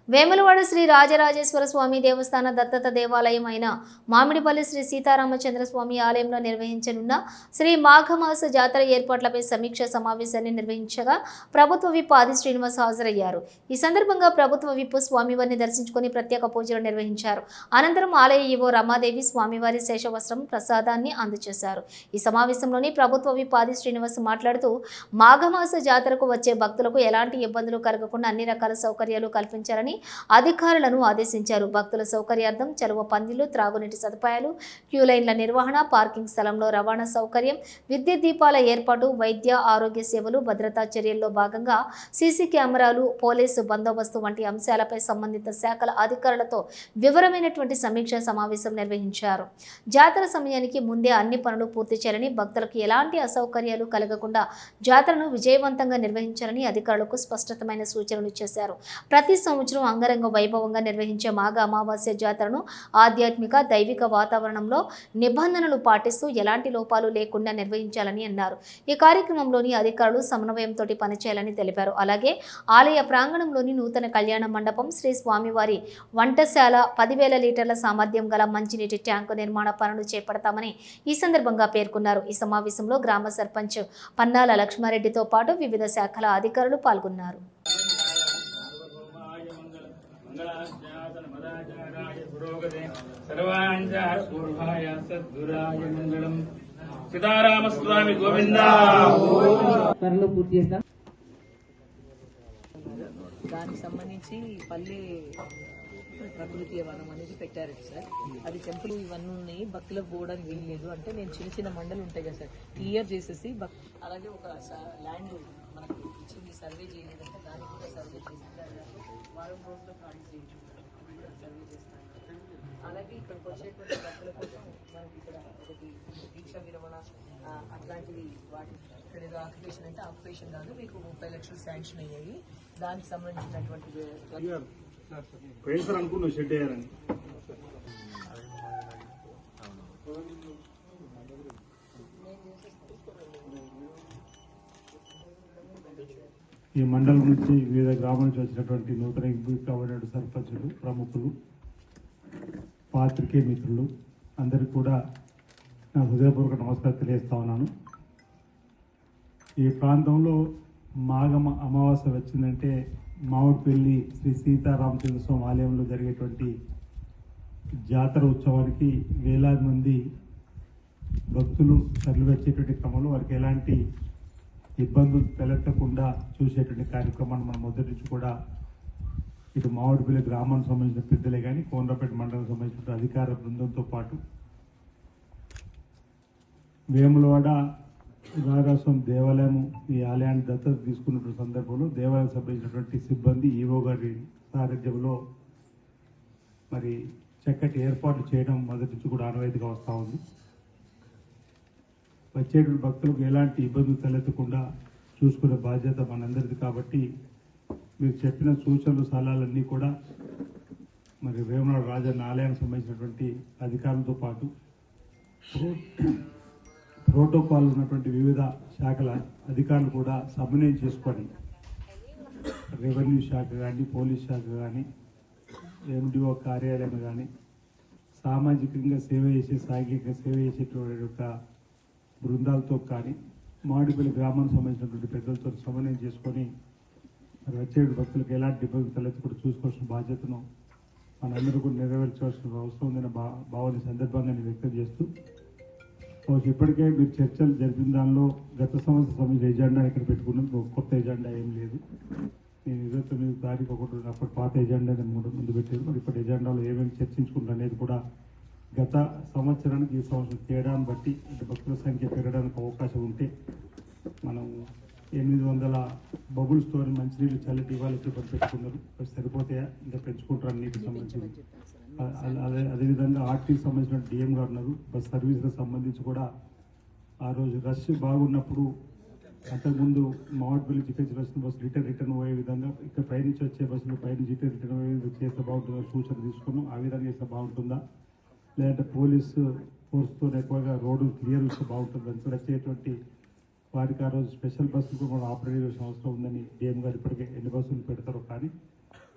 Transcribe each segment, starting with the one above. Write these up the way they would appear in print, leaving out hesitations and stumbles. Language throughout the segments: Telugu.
వేములవాడ శ్రీ రాజరాజేశ్వర స్వామి దేవస్థాన దత్తత దేవాలయం అయిన మామిడిపల్లి శ్రీ సీతారామచంద్ర స్వామి ఆలయంలో నిర్వహించనున్న శ్రీ మాఘమాస జాతర ఏర్పాట్లపై సమీక్ష సమావేశాన్ని నిర్వహించగా ప్రభుత్వ విప్ ఆది శ్రీనివాస్ హాజరయ్యారు. ఈ సందర్భంగా ప్రభుత్వ విప్ స్వామివారిని దర్శించుకొని ప్రత్యేక పూజలు నిర్వహించారు. అనంతరం ఆలయ ఈవో రమాదేవి స్వామివారి శేషవస్త్రం ప్రసాదాన్ని అందజేశారు. ఈ సమావేశంలోని ప్రభుత్వ విప్ ఆది శ్రీనివాస్ మాట్లాడుతూ మాఘమాస జాతరకు వచ్చే భక్తులకు ఎలాంటి ఇబ్బందులు కలగకుండా అన్ని రకాల సౌకర్యాలు కల్పించాలని అధికారులను ఆదేశించారు. భక్తుల సౌకర్యార్థం చలువ పందిళ్లు, త్రాగునీటి సదుపాయాలు, క్యూ లైన్ల నిర్వహణ, పార్కింగ్ స్థలంలో రవాణా సౌకర్యం, విద్యుత్ దీపాల ఏర్పాటు, వైద్య ఆరోగ్య సేవలు, భద్రతా చర్యల్లో భాగంగా సీసీ కెమెరాలు, పోలీసు బందోబస్తు వంటి అంశాలపై సంబంధిత శాఖల అధికారులతో వివరమైనటువంటి సమీక్షా సమావేశం నిర్వహించారు. జాతర సమయానికి ముందే అన్ని పనులు పూర్తి చేయాలని, భక్తులకు ఎలాంటి అసౌకర్యాలు కలగకుండా జాతరను విజయవంతంగా నిర్వహించాలని అధికారులకు స్పష్టమైన సూచనలు చేశారు. ప్రతి సంవత్సరం అంగరంగ వైభవంగా నిర్వహించే మాఘ అమావాస్య జాతరను ఆధ్యాత్మిక, దైవిక వాతావరణంలో నిబంధనలు పాటిస్తూ ఎలాంటి లోపాలు లేకుండా నిర్వహించాలని అన్నారు. ఈ కార్యక్రమంలోని అధికారులు సమన్వయంతో పనిచేయాలని తెలిపారు. అలాగే ఆలయ ప్రాంగణంలోని నూతన కళ్యాణ మండపం, శ్రీ స్వామివారి వంటశాల, 10,000 లీటర్ల సామర్థ్యం గల మంచినీటి ట్యాంకు నిర్మాణ పనులు చేపడతామని ఈ సందర్భంగా పేర్కొన్నారు. ఈ సమావేశంలో గ్రామ సర్పంచ్ పన్నాల లక్ష్మారెడ్డితో పాటు వివిధ శాఖల అధికారులు పాల్గొన్నారు. సీతారామస్వామి గోవిందా. త్వరలో పూర్తి చేస్తాం. దానికి సంబంధించి పల్లె ప్రకృతి వనం అనేది పెట్టారు సార్. అది టెంపుల్ ఇవన్నీ ఉన్నాయి, భక్తులకు పోవడానికి వీలు లేదు. అంటే నేను చిన్న చిన్న మండలు ఉంటాయి కదా సార్, క్లియర్ చేసేసి అలాగే ఒక ల్యాండ్ మనకు ఇచ్చింది, సర్వే చేయలేదంటే దానికి కూడా సర్వే చేసి వారం రోజుల్లో ఖాళీ చేయొచ్చు, సర్వే చేస్తాను. అలాగే ఇక్కడికి వచ్చేటువంటి భక్తుల కోసం మనకి ఇక్కడ ఒకటి దీక్ష విరమణ అట్లాంటివి వాటి ఇక్కడ ఏదో ఆక్యుపేషన్ అంటే ఆక్యుపేషన్ కాదు, మీకు 30 లక్షలు శాంక్షన్ అయ్యాయి. దానికి సంబంధించినటువంటి ఈ మండలం నుంచి వివిధ గ్రామాల నుంచి వచ్చినటువంటి నూతన ఎంపిక కాబడిన సర్పంచులు, ప్రముఖులు, పాత్రికేయ మిత్రులు అందరికీ కూడా నా హృదయపూర్వక నమస్కారం తెలియజేస్తా ఉన్నాను. ఈ ప్రాంతంలో మాఘమ అమావాస్య వచ్చిందంటే మామిడిపల్లి శ్రీ సీతారామచంద్ర స్వామి ఆలయంలో జరిగేటువంటి జాతర ఉత్సవానికి వేలాది మంది భక్తులు తరలివచ్చేటువంటి క్రమంలో వారికి ఎలాంటి ఇబ్బందులు తలెత్తకుండా చూసేటువంటి కార్యక్రమాన్ని మనం మొదటి నుంచి కూడా ఇటు మామిడిపల్లి గ్రామానికి సంబంధించిన పెద్దలే కానీ కోనరాపేట మండలానికి సంబంధించిన అధికార బృందంతో పాటు వేములవాడ రాజరాజస్వామి దేవాలయం ఈ ఆలయాన్ని దత్తత తీసుకున్నటువంటి సందర్భంలో దేవాలయం సంబంధించినటువంటి సిబ్బంది ఈవో గారి సారథ్యంలో మరి చక్కటి ఏర్పాట్లు చేయడం మొదటి నుంచి కూడా ఆనవాయితీగా వస్తూ ఉంది. వచ్చేటువంటి భక్తులకు ఎలాంటి ఇబ్బందులు తలెత్తకుండా చూసుకునే బాధ్యత మనందరిది. కాబట్టి మీరు చెప్పిన సూచనలు, సలహాలన్నీ కూడా మరి వేములవాడ రాజన్న ఆలయానికి సంబంధించినటువంటి అధికారులతో పాటు ప్రోటోకాల్ ఉన్నటువంటి వివిధ శాఖల అధికారులు కూడా సమన్వయం చేసుకొని రెవెన్యూ శాఖ కానీ, పోలీస్ శాఖ కానీ, ఎండిఓ కార్యాలయం కానీ, సామాజికంగా సేవ చేసే, సాంఘికంగా సేవ చేసేటువంటి యొక్క బృందాలతో కానీ, మామిడిపల్లి గ్రామానికి సంబంధించినటువంటి పెద్దలతో సమన్వయం చేసుకొని మరి వచ్చే భక్తులకు ఎలాంటి ఇబ్బందులు తలెత్తకుండా చూసుకోవాల్సిన బాధ్యతను మనందరూ కూడా నెరవేర్చవలసిన అవసరం ఉందనే భావన సందర్భంగా నేను వ్యక్తం చేస్తూ, ఇప్పటికే మీరు చర్చలు జరిపిన దానిలో గత సంవత్సరం సంబంధించిన ఎజెండా ఇక్కడ పెట్టుకున్నాం. కొత్త ఎజెండా ఏం లేదు. నేను 29 తారీఖు ఒకటి అప్పటి పాత ఎజెండాని ముందు పెట్టారు. మరి ఇప్పటి ఎజెండాలో ఏమేమి చర్చించుకుంటారు అనేది కూడా గత సంవత్సరానికి ఈ సంవత్సరం తేడాన్ని బట్టి భక్తుల సంఖ్య పెరగడానికి అవకాశం ఉంటే మనం 800 బబుల్ స్టోర్ మంచినీళ్ళు చల్లటి ఇవ్వాలి పెట్టుకున్నారు. సరిపోతాయా, ఇంకా పెంచుకుంటారు నీటికి సంబంధించి. అదేవిధంగా ఆర్టీకి సంబంధించిన డిఎం గారు ఉన్నారు. బస్ సర్వీసులకు సంబంధించి కూడా ఆ రోజు రష్ బాగున్నప్పుడు అంతకుముందు మామిడిపల్లి జికెట్ వచ్చిన బస్సు రిటర్న్ పోయే విధంగా ఇక్కడ పైనుంచి వచ్చే బస్సులు పైనుంచి రిటర్న్ పోయే విధంగా చేస్తే బాగుంటుందా సూచన తీసుకున్నాం. ఆ విధంగా చేస్తే బాగుంటుందా, లేదంటే పోలీసు ఫోర్స్తో ఎక్కువగా రోడ్డు క్లియర్ చేస్తే బాగుంటుందా అని కూడా వచ్చేటువంటి వారికి ఆ రోజు స్పెషల్ బస్సులు కూడా మనం ఆపరేట్ చేసిన అవసరం ఉందని డిఎం గారు ఇప్పటికే ఎన్ని బస్సులు పెడతారో కానీ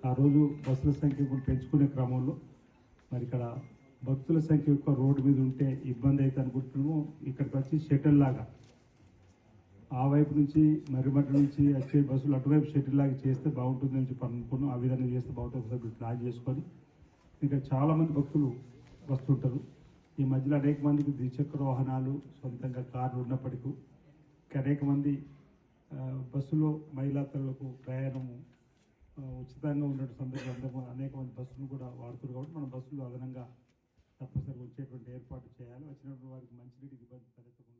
ఆ రోజు బస్సుల సంఖ్య కూడా పెంచుకునే క్రమంలో మరి ఇక్కడ భక్తుల సంఖ్య ఎక్కువ రోడ్డు మీద ఉంటే ఇబ్బంది అయితే అనుకుంటున్నాము. ఇక్కడికి వచ్చి షటిల్ లాగా ఆ వైపు నుంచి మర్రిమట్టి నుంచి వచ్చే బస్సులు అటువైపు షటిల్ లాగా చేస్తే బాగుంటుందని చెప్పి అనుకున్నాం. ఆ విధంగా చేస్తే బాగుంటుంది ఒకసారి ప్లాన్ చేసుకొని ఇంకా చాలామంది భక్తులు వస్తుంటారు. ఈ మధ్యలో అనేక మందికి ద్విచక్ర వాహనాలు సొంతంగా కార్లు ఉన్నప్పటికీ అనేక మంది బస్సులో మహిళా తల్లులకు ప్రయాణము ఉచితంగా ఉన్న సందర్భంలో అనేక మంది బస్సులు కూడా వాడుతున్నారు. కాబట్టి మన బస్సులు అదనంగా తప్పనిసరిగా వచ్చేటువంటి ఏర్పాటు చేయాలి. వచ్చినటువంటి వారికి మంచినీటికి ఇబ్బంది తలెత్తకుండా